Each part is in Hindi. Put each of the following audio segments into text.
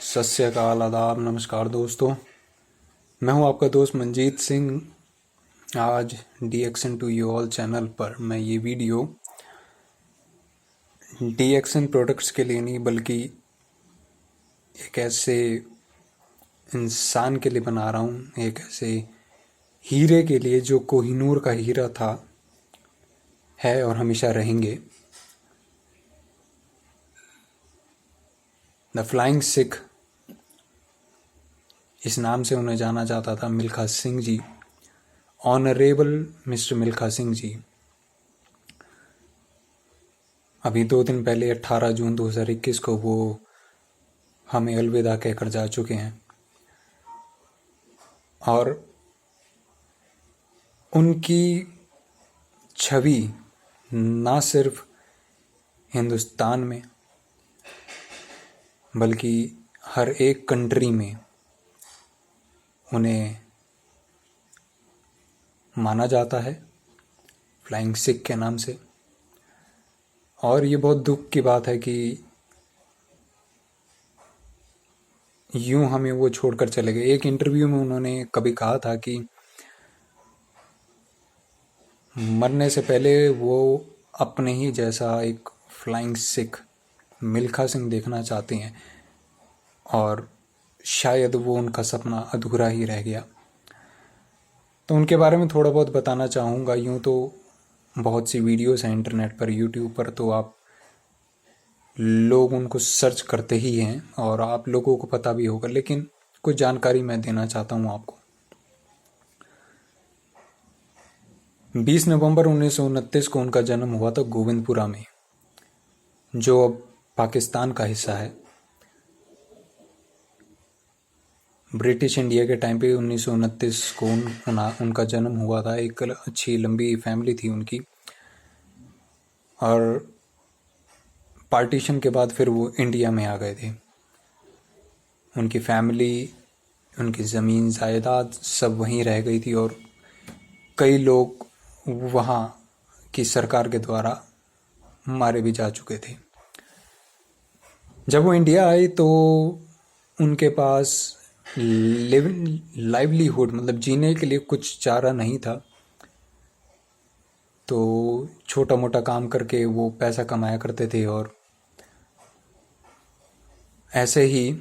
सत श्री अकाल, आदाब, नमस्कार दोस्तों। मैं हूं आपका दोस्त मंजीत सिंह। आज DXN to you all channel पर मैं ये वीडियो DXN प्रोडक्ट्स के लिए नहीं बल्कि एक ऐसे इंसान के लिए बना रहा हूं, एक ऐसे हीरे के लिए जो कोहिनूर का हीरा था, है और हमेशा रहेंगे। द फ्लाइंग सिख, इस नाम से उन्हें जाना जाता था मिल्खा सिंह जी, ऑनरेबल मिस्टर मिल्खा सिंह जी। अभी 2 दिन पहले 18 जून 2021 को वो हमें अलविदा कहकर जा चुके हैं और उनकी छवि ना सिर्फ हिंदुस्तान में बल्कि हर एक कंट्री में उन्हें माना जाता है फ्लाइंग सिख के नाम से। और ये बहुत दुख की बात है कि यूं हमें वो छोड़कर चले गए। एक इंटरव्यू में उन्होंने कभी कहा था कि मरने से पहले वो अपने ही जैसा एक फ्लाइंग सिख मिल्खा सिंह देखना चाहते हैं और शायद वो उनका सपना अधूरा ही रह गया। तो उनके बारे में थोड़ा बहुत बताना चाहूँगा। यूँ तो बहुत सी वीडियोस हैं इंटरनेट पर, यूट्यूब पर, तो आप लोग उनको सर्च करते ही हैं और आप लोगों को पता भी होगा, लेकिन कुछ जानकारी मैं देना चाहता हूँ आपको। 20 नवंबर 1929 को उनका जन्म हुआ था गोविंदपुरा में, जो अब पाकिस्तान का हिस्सा है। ब्रिटिश इंडिया के टाइम पे 1929 को उनका जन्म हुआ था। एक अच्छी लंबी फैमिली थी उनकी और पार्टीशन के बाद फिर वो इंडिया में आ गए थे। उनकी फैमिली, उनकी ज़मीन जायदाद सब वहीं रह गई थी और कई लोग वहाँ की सरकार के द्वारा मारे भी जा चुके थे। जब वो इंडिया आए तो उनके पास लाइवलीहुड मतलब जीने के लिए कुछ चारा नहीं था, तो छोटा मोटा काम करके वो पैसा कमाया करते थे और ऐसे ही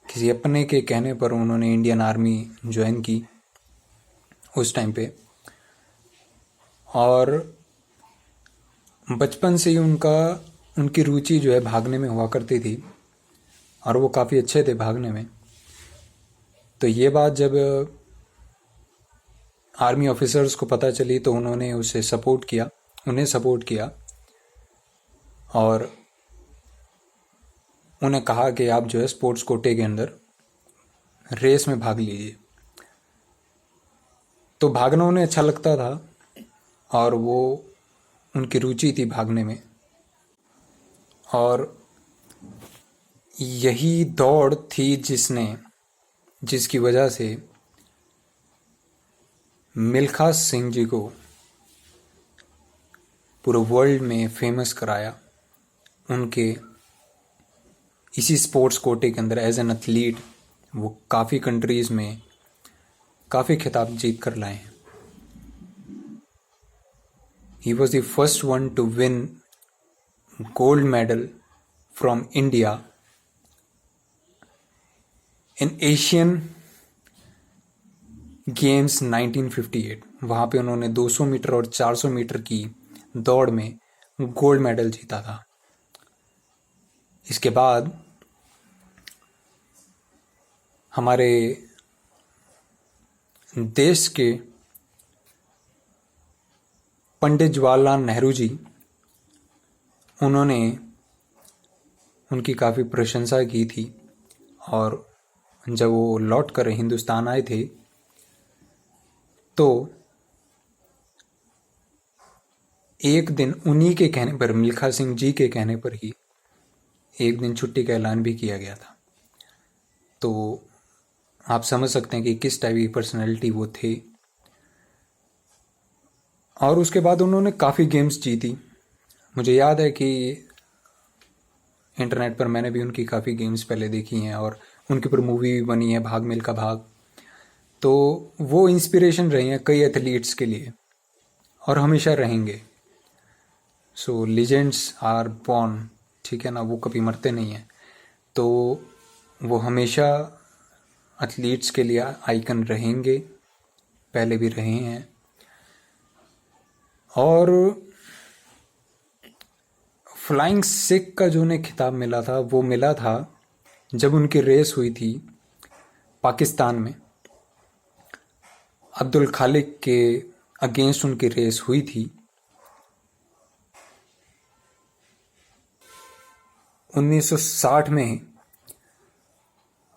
किसी अपने के कहने पर उन्होंने इंडियन आर्मी ज्वाइन की उस टाइम पे। और बचपन से ही उनकी रुचि जो है भागने में हुआ करती थी और वो काफ़ी अच्छे थे भागने में। तो ये बात जब आर्मी ऑफिसर्स को पता चली तो उन्होंने उन्हें सपोर्ट किया और उन्हें कहा कि आप जो है स्पोर्ट्स कोटे के अंदर रेस में भाग लीजिए। तो भागना उन्हें अच्छा लगता था और वो उनकी रुचि थी भागने में, और यही दौड़ थी जिसकी वजह से मिल्खा सिंह जी को पूरे वर्ल्ड में फेमस कराया। उनके इसी स्पोर्ट्स कोटे के अंदर एज एन एथलीट वो काफ़ी कंट्रीज़ में काफ़ी खिताब जीत कर लाए हैं। He was the first one two win gold medal from India in Asian games 1958। वहाँ पे उन्होंने 200 मीटर और 400 मीटर की दौड़ में गोल्ड मेडल जीता था। इसके बाद हमारे देश के पंडित जवाहरलाल नेहरू जी, उन्होंने उनकी काफ़ी प्रशंसा की थी और जब वो लौट कर हिंदुस्तान आए थे तो एक दिन उन्हीं के कहने पर, मिल्खा सिंह जी के कहने पर ही एक दिन छुट्टी का ऐलान भी किया गया था। तो आप समझ सकते हैं कि किस टाइप की पर्सनैलिटी वो थे। और उसके बाद उन्होंने काफ़ी गेम्स जीती। मुझे याद है कि इंटरनेट पर मैंने भी उनकी काफ़ी गेम्स पहले देखी हैं और उनके ऊपर मूवी भी बनी है, भाग मिल्खा भाग। तो वो इंस्पिरेशन रही हैं कई एथलीट्स के लिए और हमेशा रहेंगे। सो लीजेंड्स आर बॉर्न, ठीक है ना, वो कभी मरते नहीं हैं। तो वो हमेशा एथलीट्स के लिए आइकन रहेंगे, पहले भी रहे हैं। और फ्लाइंग सिख का जो उन्हें खिताब मिला था वो मिला था जब उनकी रेस हुई थी पाकिस्तान में। अब्दुल खालिक के अगेंस्ट उनकी रेस हुई थी 1960 में,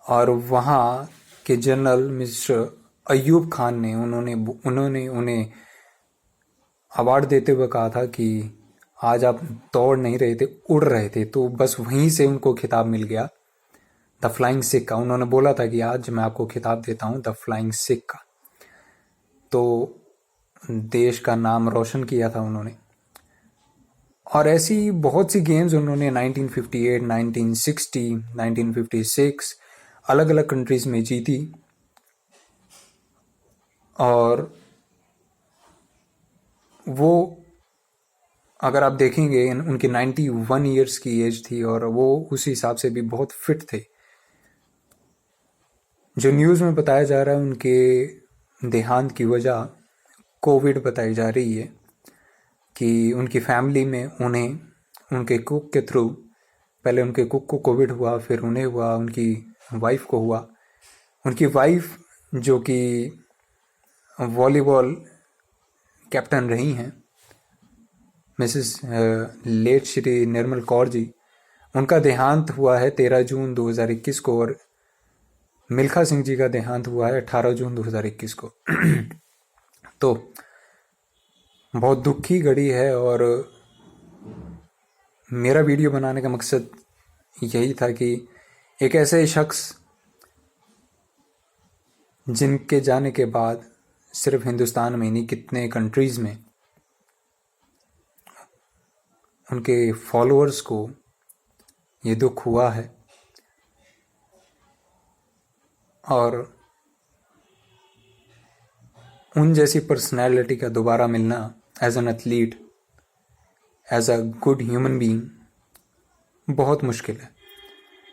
और वहाँ के जनरल मिस्टर अयूब खान ने उन्होंने उन्हें अवार्ड देते हुए कहा था कि आज आप दौड़ नहीं रहे थे, उड़ रहे थे। तो बस वहीं से उनको खिताब मिल गया द फ्लाइंग सिख का। उन्होंने बोला था कि आज मैं आपको खिताब देता हूँ द फ्लाइंग सिख का। तो देश का नाम रोशन किया था उन्होंने। और ऐसी बहुत सी गेम्स उन्होंने 1958, 1960, 1956 अलग अलग कंट्रीज में जीती। और वो अगर आप देखेंगे उनकी 91 ईयर्स की एज थी और वो उस हिसाब से भी बहुत फिट थे। जो न्यूज़ में बताया जा रहा है उनके देहांत की वजह कोविड बताई जा रही है कि उनकी फैमिली में उन्हें उनके कुक के थ्रू, पहले उनके कुक को कोविड हुआ, फिर उन्हें हुआ, उनकी वाइफ को हुआ। उनकी वाइफ जो कि वॉलीबॉल कैप्टन रही हैं, मिसेस लेट श्री निर्मल कौर जी, उनका देहांत हुआ है 13 जून 2021 को। और मिल्खा सिंह जी का देहांत हुआ है 18 जून 2021 को। तो बहुत दुख की घड़ी है। और मेरा वीडियो बनाने का मकसद यही था कि एक ऐसे शख्स जिनके जाने के बाद सिर्फ हिंदुस्तान में नहीं, कितने कंट्रीज़ में उनके फॉलोअर्स को ये दुख हुआ है। और उन जैसी पर्सनैलिटी का दोबारा मिलना as an athlete, as a good human being बहुत मुश्किल है।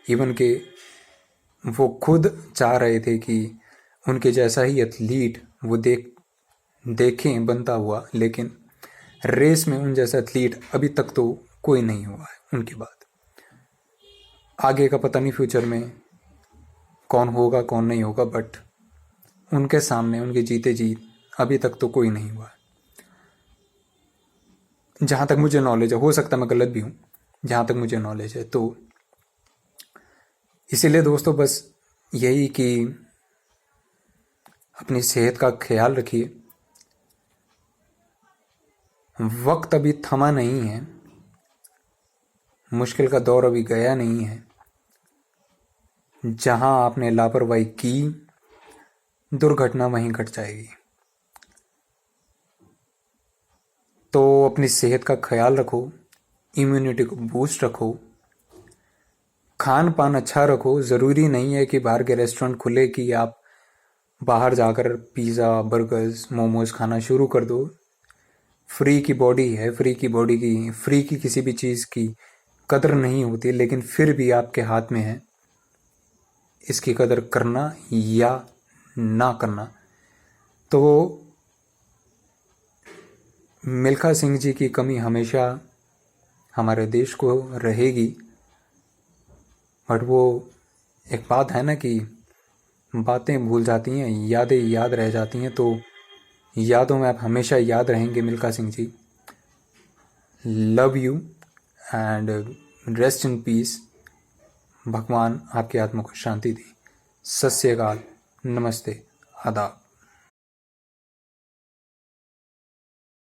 इवन के वो खुद चाह रहे थे कि उनके जैसा ही एथलीट वो देखें बनता हुआ, लेकिन रेस में उन जैसा एथलीट अभी तक तो कोई नहीं हुआ है उनके बाद। आगे का पता नहीं फ्यूचर में कौन होगा कौन नहीं होगा, बट उनके सामने उनके जीते जी अभी तक तो कोई नहीं हुआ है जहाँ तक मुझे नॉलेज है। हो सकता मैं गलत भी हूँ, जहाँ तक मुझे नॉलेज है। तो इसीलिए दोस्तों बस यही कि अपनी सेहत का ख्याल रखिए। वक्त अभी थमा नहीं है, मुश्किल का दौर अभी गया नहीं है। जहां आपने लापरवाही की, दुर्घटना वहीं घट जाएगी। तो अपनी सेहत का ख्याल रखो, इम्यूनिटी को बूस्ट रखो, खान पान अच्छा रखो। ज़रूरी नहीं है कि बाहर के रेस्टोरेंट खुले कि आप बाहर जाकर पिज़्ज़ा, बर्गर्स, मोमोज खाना शुरू कर दो। फ्री की बॉडी है, फ्री की किसी भी चीज़ की कदर नहीं होती, लेकिन फिर भी आपके हाथ में है इसकी कदर करना या ना करना। तो मिल्खा सिंह जी की कमी हमेशा हमारे देश को रहेगी। बट वो एक बात है ना कि बातें भूल जाती हैं, यादें याद रह जाती हैं। तो यादों में आप हमेशा याद रहेंगे Milkha Singh ji. Love you and rest in peace. भगवान आपकी आत्मा को शांति दे। सत श्री अकाल, नमस्ते, आदाब।